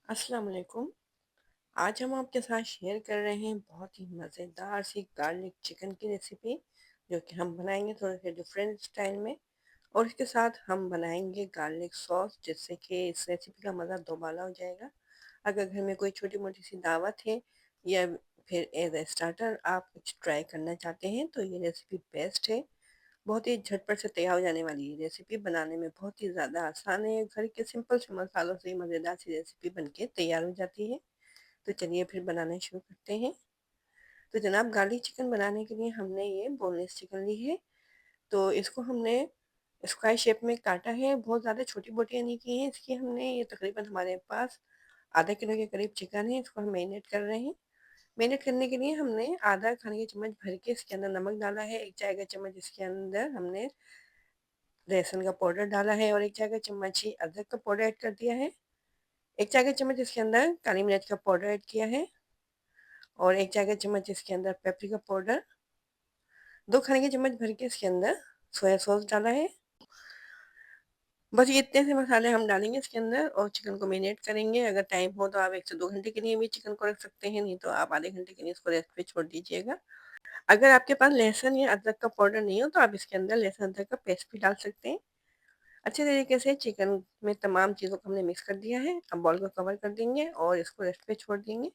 अस्सलाम वालेकुम। आज हम आपके साथ शेयर कर रहे हैं बहुत ही मज़ेदार सी गार्लिक चिकन की रेसिपी, जो कि हम बनाएंगे थोड़े से डिफरेंट स्टाइल में। और इसके साथ हम बनाएंगे गार्लिक सॉस, जिससे कि इस रेसिपी का मज़ा दोबाला हो जाएगा। अगर घर में कोई छोटी मोटी सी दावत है या फिर एज ए स्टार्टर आप कुछ ट्राई करना चाहते हैं, तो ये रेसिपी बेस्ट है। बहुत ही झटपट से तैयार हो जाने वाली ये रेसिपी, बनाने में बहुत ही ज़्यादा आसान है। घर के सिंपल से मसालों से मज़ेदार सी रेसिपी बनके तैयार हो जाती है। तो चलिए फिर बनाना शुरू करते हैं। तो जनाब, गार्लिक चिकन बनाने के लिए हमने ये बोनलेस चिकन ली है। तो इसको हमने स्क्वायर शेप में काटा है, बहुत ज़्यादा छोटी बोटियाँ नहीं की हैं इसकी हमने। ये तकरीबन हमारे पास आधा किलो के करीब चिकन है। इसको हम मैरिनेट कर रहे हैं। मैरिनेट करने के लिए हमने आधा खाने के चम्मच भर के इसके अंदर नमक डाला है। एक चाय का चम्मच इसके अंदर हमने लहसुन का पाउडर डाला है और एक चाय का चम्मच ही अदरक का पाउडर ऐड कर दिया है। एक चाय का चम्मच इसके अंदर काली मिर्च का पाउडर ऐड किया है और एक चाय का चम्मच इसके अंदर पेपरिका पाउडर, 2 खाने के चम्मच भर के इसके अंदर सोया सॉस डाला है। बस ये इतने से मसाले हम डालेंगे इसके अंदर और चिकन को मैरिनेट करेंगे। अगर टाइम हो तो आप 1 से 2 घंटे के लिए भी चिकन को रख सकते हैं, नहीं तो आप आधे घंटे के लिए इसको रेस्ट पे छोड़ दीजिएगा। अगर आपके पास लहसुन या अदरक का पाउडर नहीं हो, तो आप इसके अंदर लहसुन अदरक का पेस्ट भी डाल सकते हैं। अच्छे तरीके से चिकन में तमाम चीज़ों को हमने मिक्स कर दिया है। अब बॉल को कवर कर देंगे और इसको रेस्ट पे छोड़ देंगे।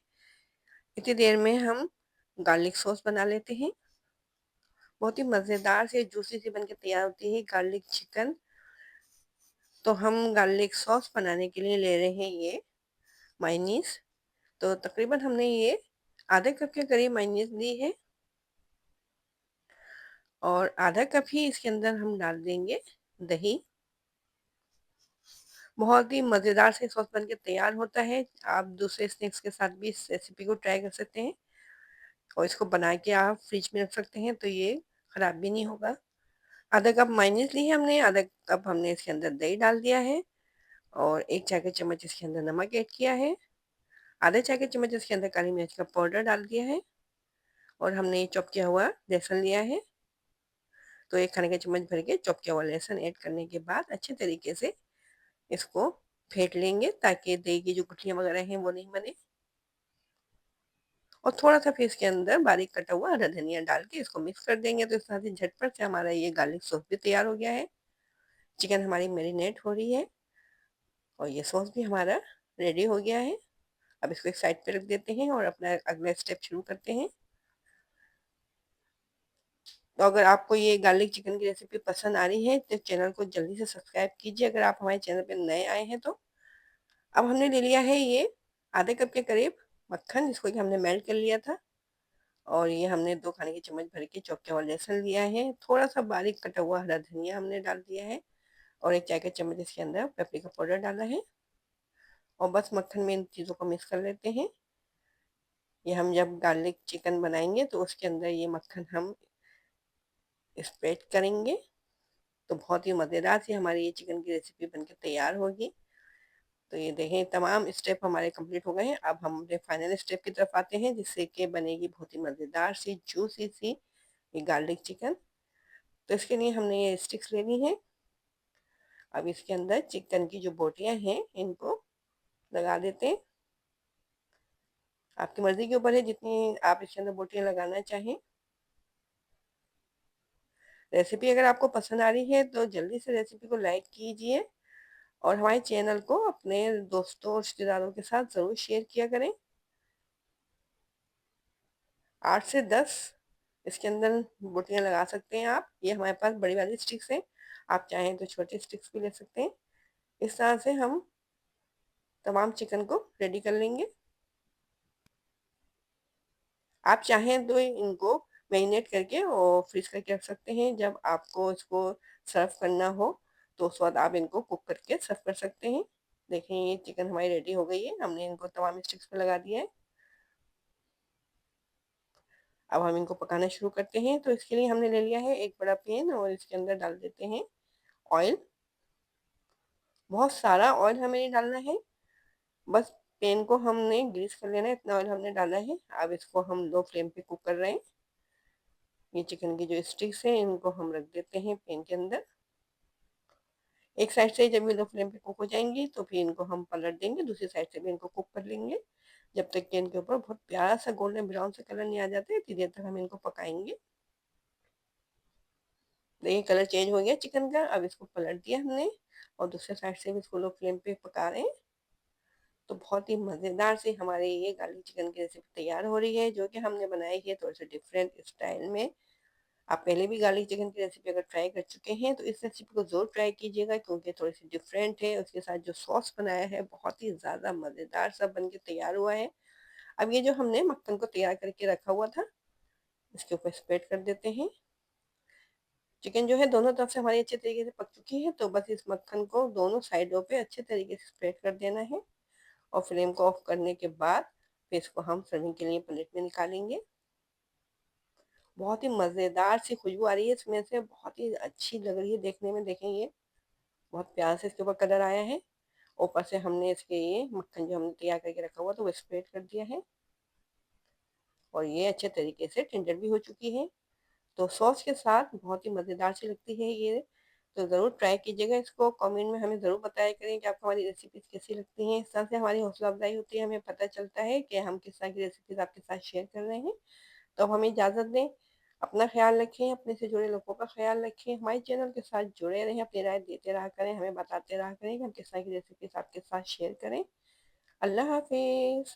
इतनी देर में हम गार्लिक सॉस बना लेते हैं। बहुत ही मज़ेदार से जूसी सी बन के तैयार होती है गार्लिक चिकन। तो हम गार्लिक सॉस बनाने के लिए ले रहे हैं ये मायोनीज़। तो तकरीबन हमने ये आधे कप के करीब मायोनीज़ ली है और आधा कप ही इसके अंदर हम डाल देंगे दही। बहुत ही मज़ेदार से सॉस बन के तैयार होता है। आप दूसरे स्नैक्स के साथ भी इस रेसिपी को ट्राई कर सकते हैं और इसको बना के आप फ्रिज में रख सकते हैं, तो ये ख़राब भी नहीं होगा। आधा कप मायोनीज़ ली है हमने, आधा कप हमने इसके अंदर दही डाल दिया है और 1 चाय का चम्मच इसके अंदर नमक ऐड किया है। आधे चाय के चम्मच इसके अंदर काली मिर्च का पाउडर डाल दिया है और हमने ये चॉप किया हुआ लहसुन लिया है। तो 1 खाने का चम्मच भर के चॉप किया हुआ लहसुन ऐड करने के बाद अच्छे तरीके से इसको फेंट लेंगे, ताकि दही की जो गुठलियाँ वगैरह हैं वो नहीं बने। और थोड़ा-सा फिर इसके अंदर बारीक कटा हुआ हरा धनिया डाल के इसको मिक्स कर देंगे, तो इस तरह से झटपट से हमारा ये गार्लिक सॉस भी तैयार हो गया है। चिकन हमारी मैरिनेट हो रही है और ये सॉस भी हमारा रेडी हो गया है। अब इसको एक साइड पे रख देते हैं और अपना अगला स्टेप शुरू करते हैं। तो अगर आपको ये गार्लिक चिकन की रेसिपी पसंद आ रही है, तो चैनल को जल्दी से सब्सक्राइब कीजिए अगर आप हमारे चैनल पे नए आए हैं तो। अब हमने ले लिया है ये आधे कप के करीब मक्खन, जिसको कि हमने मेल्ट कर लिया था। और ये हमने 2 खाने के चम्मच भर के चॉप किया हुआ लहसुन लिया है। थोड़ा-सा बारीक कटा हुआ हरा धनिया हमने डाल दिया है और 1 चाय का चम्मच इसके अंदर पेपरिका पाउडर डाला है और बस मक्खन में इन चीज़ों को मिक्स कर लेते हैं। ये हम जब गार्लिक चिकन बनाएँगे तो उसके अंदर ये मक्खन हम स्प्रेड करेंगे, तो बहुत ही मज़ेदार सी हमारी ये चिकन की रेसिपी बनके तैयार होगी। तो ये देखें, तमाम स्टेप हमारे कंप्लीट हो गए हैं। अब हम अपने फाइनल स्टेप की तरफ आते हैं, जिससे कि बनेगी बहुत ही मज़ेदार सी जूसी सी ये गार्लिक चिकन। तो इसके लिए हमने ये स्टिक्स लेनी है। अब इसके अंदर चिकन की जो बोटियाँ हैं इनको लगा देते हैं। आपकी मर्ज़ी के ऊपर है जितनी आप इसके अंदर बोटियाँ लगाना चाहें। रेसिपी अगर आपको पसंद आ रही है तो जल्दी से रेसिपी को लाइक कीजिए और हमारे चैनल को अपने दोस्तों और रिश्तेदारों के साथ ज़रूर शेयर किया करें। 8 से 10 इसके अंदर बोटियाँ लगा सकते हैं आप। ये हमारे पास बड़ी वाली स्टिक्स हैं, आप चाहें तो छोटे स्टिक्स भी ले सकते हैं। इस तरह से हम तमाम चिकन को रेडी कर लेंगे। आप चाहें तो इनको मैरिनेट करके और फ्रीज करके रख सकते हैं। जब आपको इसको सर्व करना हो तो उस वक्त आप इनको कुक करके सर्व कर सकते हैं। देखें, ये चिकन हमारी रेडी हो गई है, हमने इनको तमाम स्टिक्स पे लगा दिया है। अब हम इनको पकाना शुरू करते हैं। तो इसके लिए हमने ले लिया है एक बड़ा पैन और इसके अंदर डाल देते हैं ऑयल। बहुत सारा ऑयल हमें नहीं डालना है, बस पैन को हमने ग्रीस कर लेना है, इतना ऑयल हमने डाला है। अब इसको हम लो फ्लेम पे कुक कर रहे हैं। ये चिकन की जो स्टिक्स हैं इनको हम रख देते हैं पैन के अंदर। एक साइड से जब ये लो फ्लेम पे कुक हो जाएंगी तो फिर इनको हम पलट देंगे, दूसरी साइड से भी इनको कुक कर लेंगे जब तक कि इनके ऊपर बहुत प्यारा सा गोल्डन ब्राउन सा कलर नहीं आ जाता है। इतनी देर तक हम इनको पकाएंगे। देखिए कलर चेंज हो गया चिकन का। अब इसको पलट दिया हमने और दूसरे साइड से भी इसको लो फ्लेम पे पका रहे हैं। तो बहुत ही मज़ेदार से हमारे ये गार्लिक चिकन की रेसिपी तैयार हो रही है, जो कि हमने बनाई है थोड़ा सा डिफरेंट स्टाइल में। आप पहले भी गार्लिक चिकन की रेसिपी अगर ट्राई कर चुके हैं तो इस रेसिपी को ज़रूर ट्राई कीजिएगा, क्योंकि थोड़ी सी डिफरेंट है। उसके साथ जो सॉस बनाया है बहुत ही ज़्यादा मज़ेदार सा बन के तैयार हुआ है। अब ये जो हमने मक्खन को तैयार करके रखा हुआ था इसके ऊपर स्प्रेड कर देते हैं। चिकन जो है दोनों तरफ से हमारी अच्छे तरीके से पक चुकी है, तो बस इस मक्खन को दोनों साइडों पे अच्छे तरीके से स्प्रेड कर देना है और फ्लेम को ऑफ करने के बाद फिर इसको हम सर्विंग के लिए प्लेट में निकालेंगे। बहुत ही मज़ेदार सी खुशबू आ रही है इसमें से, बहुत ही अच्छी लग रही है देखने में। देखें ये बहुत प्यार से इसके ऊपर कलर आया है। ऊपर से हमने इसके ये मक्खन जो हमने तैयार करके रखा हुआ तो वो स्प्रेड कर दिया है और ये अच्छे तरीके से टेंडर भी हो चुकी है। तो सॉस के साथ बहुत ही मज़ेदार सी लगती है ये। तो ज़रूर ट्राई कीजिएगा इसको। कमेंट में हमें ज़रूर बताया करें कि आपको हमारी रेसिपीज़ कैसी लगती हैं। इस तरह से हमारी हौसला अफजाई होती है, हमें पता चलता है कि हम किस तरह की रेसिपीज़ आपके साथ शेयर कर रहे हैं। तो अब हमें इजाज़त दें। अपना ख़्याल रखें, अपने से जुड़े लोगों का ख़्याल रखें, हमारे चैनल के साथ जुड़े रहें, अपनी राय देते रहा करें, हमें बताते रहा करें कि हम किस तरह की रेसिपीज़ आपके साथ शेयर करें। अल्लाह हाफ़िज़।